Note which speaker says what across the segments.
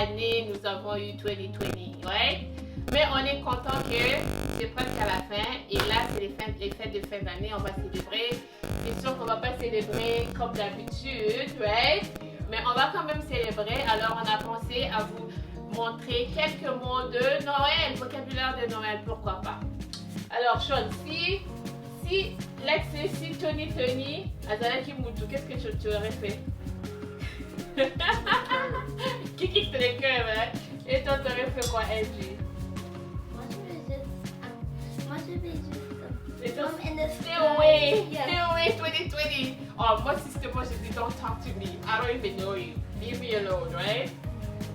Speaker 1: année nous avons eu 2020, right? Mais on est content que c'est presque à la fin. Et là, c'est les fêtes de fin d'année. On va célébrer. C'est sûr qu'on ne va pas célébrer comme d'habitude, right? Mais on va quand même célébrer. Alors, on a pensé à vous montrer quelques mots de Noël, vocabulaire de Noël, pourquoi pas. Alors, Sean, si Tony, qu'est-ce que tu aurais fait? Qui te les cœurs, hein? Et toi, tu aurais fait quoi, Angie? Stay away 2020. Oh, moi systématiquement je dis don't talk to me. I don't even know you. Leave me alone, right?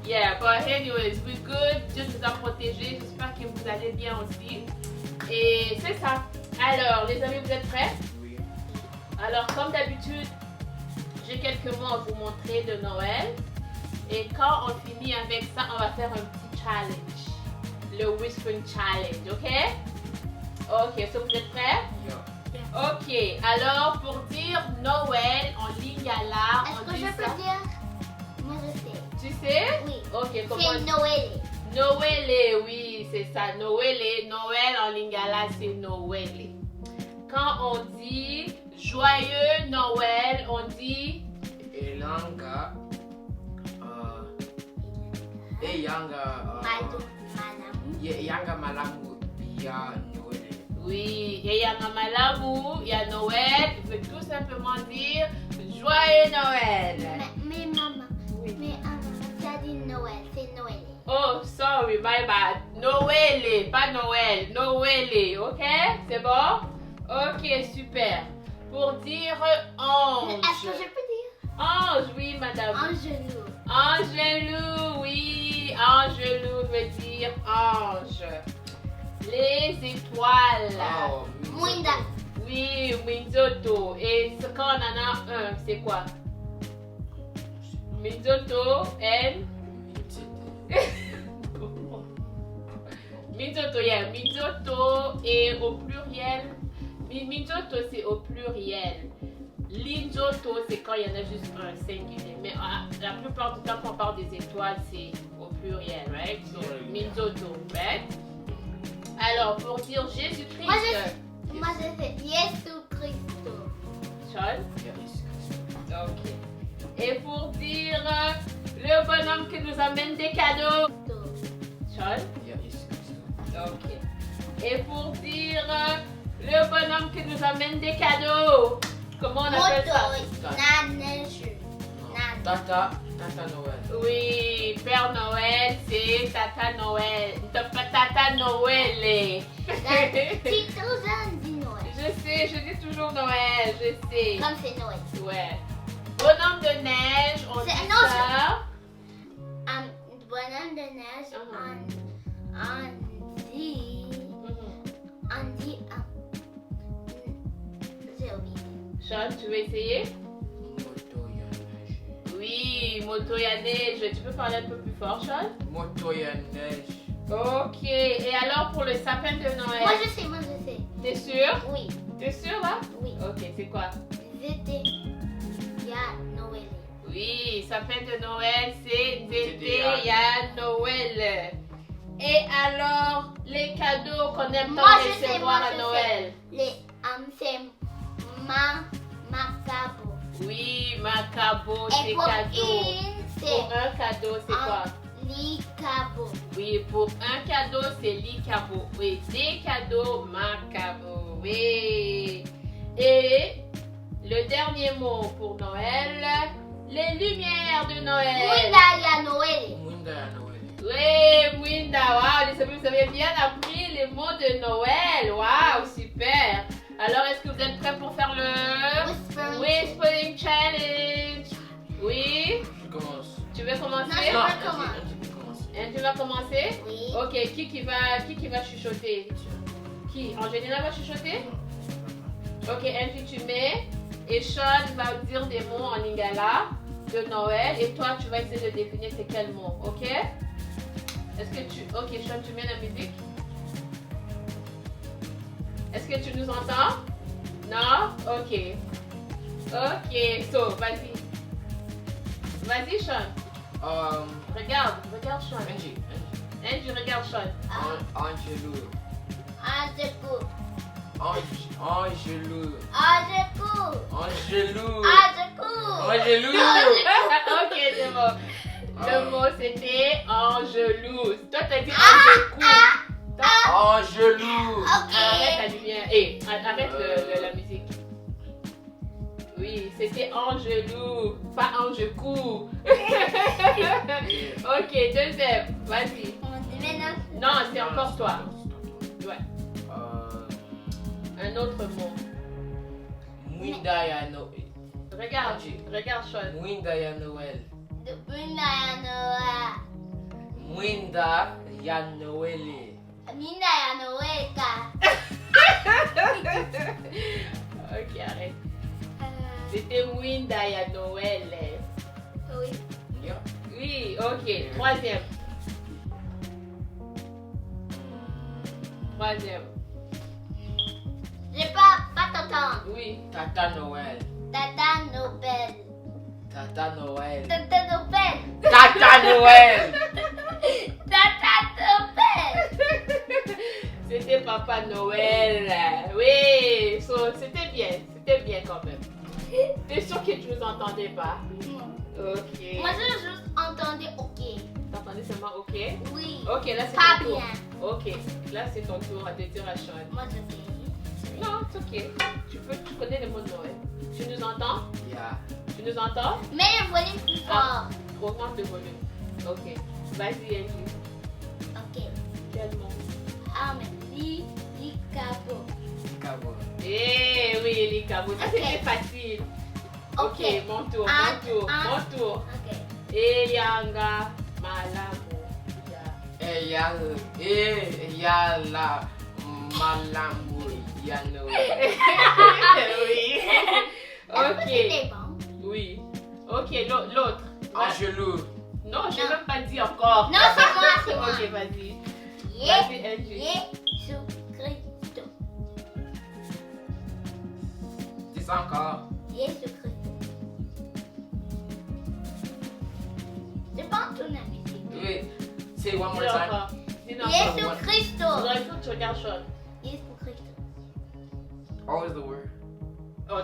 Speaker 1: Yeah, but anyways, we're good. Dieu nous a protégés. J'espère que vous allez bien aussi. Et c'est ça. Alors, les amis, vous êtes prêts?
Speaker 2: Oui.
Speaker 1: Alors, comme d'habitude, j'ai quelques mots à vous montrer de Noël. Et quand on finit avec ça, on va faire un petit challenge. Le Whispering Challenge, ok? Ok, so vous êtes prêts?
Speaker 2: Yeah.
Speaker 1: Ok, alors pour dire Noël en lingala,
Speaker 3: Est-ce
Speaker 1: on
Speaker 3: que
Speaker 1: dit
Speaker 3: je
Speaker 1: ça.
Speaker 3: peux dire? Moi je sais.
Speaker 1: Tu sais?
Speaker 3: Oui.
Speaker 1: Ok, comment?
Speaker 3: C'est Noël.
Speaker 1: Noël, oui, c'est ça. Noël, Noël en lingala, c'est Noël. Quand on dit joyeux Noël, on dit
Speaker 2: Elanga. Yanga malamu ya Noël.
Speaker 1: oui, et Yanga Malamu, il y a Noël, il veut tout simplement dire joyeux Noël.
Speaker 3: Mais maman,
Speaker 1: Oui.
Speaker 3: tu as dit Noël, c'est Noël.
Speaker 1: Oh, sorry, my bad. Noël, pas Noël. Noël, ok? C'est bon? Ok, super. Pour dire ange.
Speaker 3: Est-ce que je peux dire?
Speaker 1: Ange, oui, madame.
Speaker 3: Angelou.
Speaker 1: Angelou, oui. Angelou veut dire ange. Les étoiles.
Speaker 2: Oh,
Speaker 3: Mwinda.
Speaker 1: Oui, Minzoto. Et quand on en a un, c'est quoi? Minzoto, and Minzoto, yeah. Minzoto et au pluriel. Minzoto, c'est au pluriel. Linzoto, c'est quand il y en a juste un singulier. Mais la plupart du temps, quand on parle des étoiles, c'est au pluriel, right? So, Minzoto, right? Alors, pour dire Jésus-Christ.
Speaker 3: Moi je sais Jésus Christo.
Speaker 1: Sean?
Speaker 2: Yes.
Speaker 1: Ok. Et pour dire le bonhomme qui nous amène des cadeaux. Sean? Ok. Et pour dire le bonhomme qui nous amène des cadeaux. Comment on appelle ça?
Speaker 2: Tata Noël.
Speaker 1: Oui, Père Noël, c'est Tata Noël. Tata Noël.
Speaker 3: Tito Jean dit Noël.
Speaker 1: Je dis toujours Noël, je sais.
Speaker 3: Comme c'est Noël.
Speaker 1: Ouais. Bonhomme de neige, on dit
Speaker 3: Non,
Speaker 1: ça.
Speaker 3: Bonhomme de neige,
Speaker 1: Mhm.
Speaker 3: on dit, j'ai oublié.
Speaker 1: Sean, tu veux essayer?
Speaker 2: Motoya neige.
Speaker 1: Oui, moto ya neige. Tu peux parler un peu plus fort, Sean?
Speaker 2: Motoya neige.
Speaker 1: Ok. Et alors pour le sapin de Noël?
Speaker 3: Moi je sais.
Speaker 1: T'es sûr?
Speaker 3: Oui,
Speaker 1: T'es sûr là?
Speaker 3: oui.
Speaker 1: Ok, c'est quoi?
Speaker 3: C'était ya Noël.
Speaker 1: Oui, sapin de Noël, c'est Zété
Speaker 2: Zété,
Speaker 1: ya Noël. Et alors, les cadeaux qu'on aime
Speaker 3: Moi,
Speaker 1: tant
Speaker 3: je sais,
Speaker 1: recevoir
Speaker 3: moi,
Speaker 1: à
Speaker 3: je
Speaker 1: Noël?
Speaker 3: C'est macabo.
Speaker 1: Oui, macabo,
Speaker 3: Et
Speaker 1: c'est
Speaker 3: pour
Speaker 1: cadeau.
Speaker 3: une,
Speaker 1: Pour
Speaker 3: c'est
Speaker 1: un cadeau, c'est quoi?
Speaker 3: licabo.
Speaker 1: Oui, pour un cadeau, c'est l'icabo. Oui, des cadeaux, macabo. Oui. Et le dernier mot pour Noël, les lumières de Noël.
Speaker 3: Mwinda ya Noël.
Speaker 2: Mwinda ya Noël.
Speaker 1: Oui, Mwinda, waouh, les amis, vous avez bien appris les mots de Noël. Waouh, super. Alors, est-ce que vous êtes prêts pour faire le Whispering Challenge? Oui.
Speaker 2: Je commence.
Speaker 1: Tu veux commencer?
Speaker 3: Non, je
Speaker 2: Non,
Speaker 3: peux commencer.
Speaker 2: tu peux commencer.
Speaker 1: Et tu vas commencer?
Speaker 3: Oui.
Speaker 1: Ok, qui va chuchoter? Qui? Angelina va chuchoter? Ok, Angie, tu mets. Et Sean va dire des mots en lingala de Noël. Et toi, tu vas essayer de deviner c'est quel mot. Ok? Est-ce que tu... Ok, Sean, tu mets la musique? Est-ce que tu nous entends? Non? Ok. Ok, so, vas-y. Vas-y, Sean. Regarde regarde Sean.
Speaker 2: Angie.
Speaker 1: Angie, regarde Sean.
Speaker 2: Angelou.
Speaker 3: Angelou.
Speaker 2: Angelou.
Speaker 3: Angelou.
Speaker 2: Angelou.
Speaker 3: Angelou.
Speaker 2: Angelou.
Speaker 1: Ok, c'est bon. Le mot c'était Angelouse. Toi, t'as dit Angecou.
Speaker 2: Angelou.
Speaker 1: Arrête la lumière. Hey, arrête la musique. Oui, c'était Angelou, pas Angecou. Ok, deuxième. Vas-y. Non, c'est encore toi. Ouais. Un autre mot.
Speaker 2: Mwindaya Noël.
Speaker 1: Regarde Sean.
Speaker 2: Mwindaya Noël.
Speaker 3: Noël.
Speaker 2: Mwindaya Noël.
Speaker 3: Mina ya Noël ka.
Speaker 1: Ok, arrête. C'était Mwindaya Noël.
Speaker 3: Oui.
Speaker 1: Oui, ok. Troisième.
Speaker 3: J'ai pas t'entendre.
Speaker 1: Oui.
Speaker 2: Tata Noël.
Speaker 3: Tata Nobel.
Speaker 2: Tata Noël.
Speaker 3: Tata Nobel.
Speaker 2: Tata Noël.
Speaker 3: Tata Nobel.
Speaker 1: C'était Papa Noël. Oui, c'était bien quand même. T'es sûr que tu nous entendais pas? Ok.
Speaker 3: Moi, j'ai juste entendu OK.
Speaker 1: T'entendais seulement ok?
Speaker 3: Oui.
Speaker 1: Ok, là c'est
Speaker 3: Pas
Speaker 1: ton tour.
Speaker 3: bien.
Speaker 1: Ok, là c'est ton tour de dire à Sean.
Speaker 3: Moi, je sais.
Speaker 1: Non, c'est ok. Tu connais le mot de Noël. Tu nous entends?
Speaker 2: Yeah.
Speaker 1: Tu nous entends?
Speaker 3: Mais le volume plus fort.
Speaker 1: Augmente le volume. Ok. Vas-y, Angie.
Speaker 3: OK.
Speaker 1: Quel mot?
Speaker 3: Ah, mais Licabo.
Speaker 2: Cabo.
Speaker 1: Eh oui, les cabots. Ça
Speaker 3: Ok.
Speaker 1: c'était facile. Ok,
Speaker 3: Ok.
Speaker 1: mon tour.
Speaker 3: OK.
Speaker 1: Eyanga malamu.
Speaker 2: Yala Malambo ya Noël.
Speaker 1: Oui.
Speaker 3: Est-ce que
Speaker 1: Ok.
Speaker 3: c'était bon?
Speaker 1: Oui. Ok, l'autre.
Speaker 2: Angelou.
Speaker 1: Non, je n'ai
Speaker 3: Non.
Speaker 1: même pas dit encore.
Speaker 3: Non, c'est moi, c'est moi.
Speaker 1: Ok, vas-y.
Speaker 3: Yeah.
Speaker 1: Vas-y, Angie.
Speaker 3: Jésus-Christ.
Speaker 2: Dis ça encore.
Speaker 3: Jésus-Christ. Je pense ton ami.
Speaker 2: Oui. Say one more
Speaker 1: Dis
Speaker 2: time.
Speaker 1: encore. Dis encore.
Speaker 3: Jésus-Christ.
Speaker 1: Non, il faut que tu regardes Sean.
Speaker 3: Jésus-Christ.
Speaker 2: Always the word.
Speaker 1: Oh,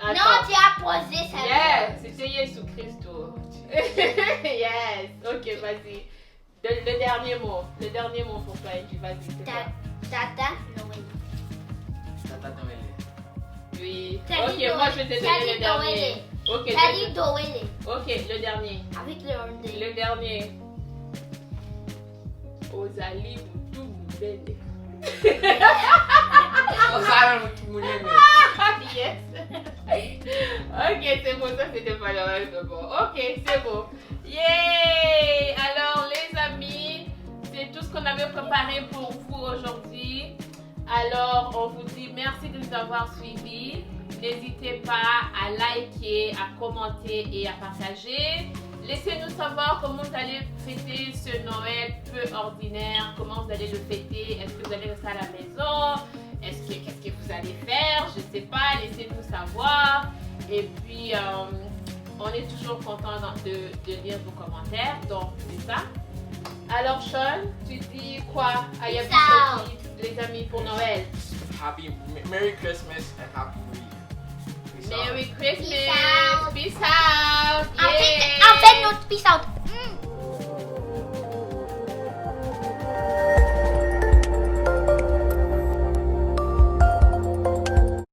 Speaker 3: Non, tu as posé ça.
Speaker 1: Yes, c'était Jésus Christo. Yes. Ok, vas-y. Le dernier mot. Le dernier mot pour toi, Angie. Vas-y, c'est quoi?
Speaker 3: Tata Noël.
Speaker 2: Tata Noël.
Speaker 1: Oui.
Speaker 3: T'as
Speaker 1: Ok,
Speaker 3: dit
Speaker 1: moi je vais te
Speaker 3: T'as
Speaker 1: donner
Speaker 3: dit
Speaker 1: le dernier. Ok,
Speaker 3: T'as dit Noël.
Speaker 1: ok, le dernier.
Speaker 3: Avec le ordinateur.
Speaker 1: Le dernier. Ozali Mutu Mubende.
Speaker 2: Osara Mutumuleme.
Speaker 1: Yes. Ok, c'est bon, ça c'était pas le reste. Bon. Ok, c'est bon. Yay! Alors les amis, c'est tout ce qu'on avait préparé pour vous aujourd'hui. Alors on vous dit merci de nous avoir suivis. N'hésitez pas à liker, à commenter et à partager. Laissez-nous savoir comment vous allez fêter ce Noël peu ordinaire, comment vous allez le fêter. Est-ce que vous allez rester à la maison? Qu'est-ce que vous allez faire? Je ne sais pas, laissez-nous savoir. Et puis, on est toujours content de lire vos commentaires. Donc, c'est ça. Alors, Sean, tu dis quoi à
Speaker 3: Peace out.
Speaker 1: les amis pour Noël?
Speaker 2: Merry Christmas and Happy New Year. Peace out.
Speaker 1: Merry Christmas!
Speaker 3: Peace out.
Speaker 1: Peace out!
Speaker 3: En
Speaker 1: Yeah.
Speaker 3: fait, notre peace out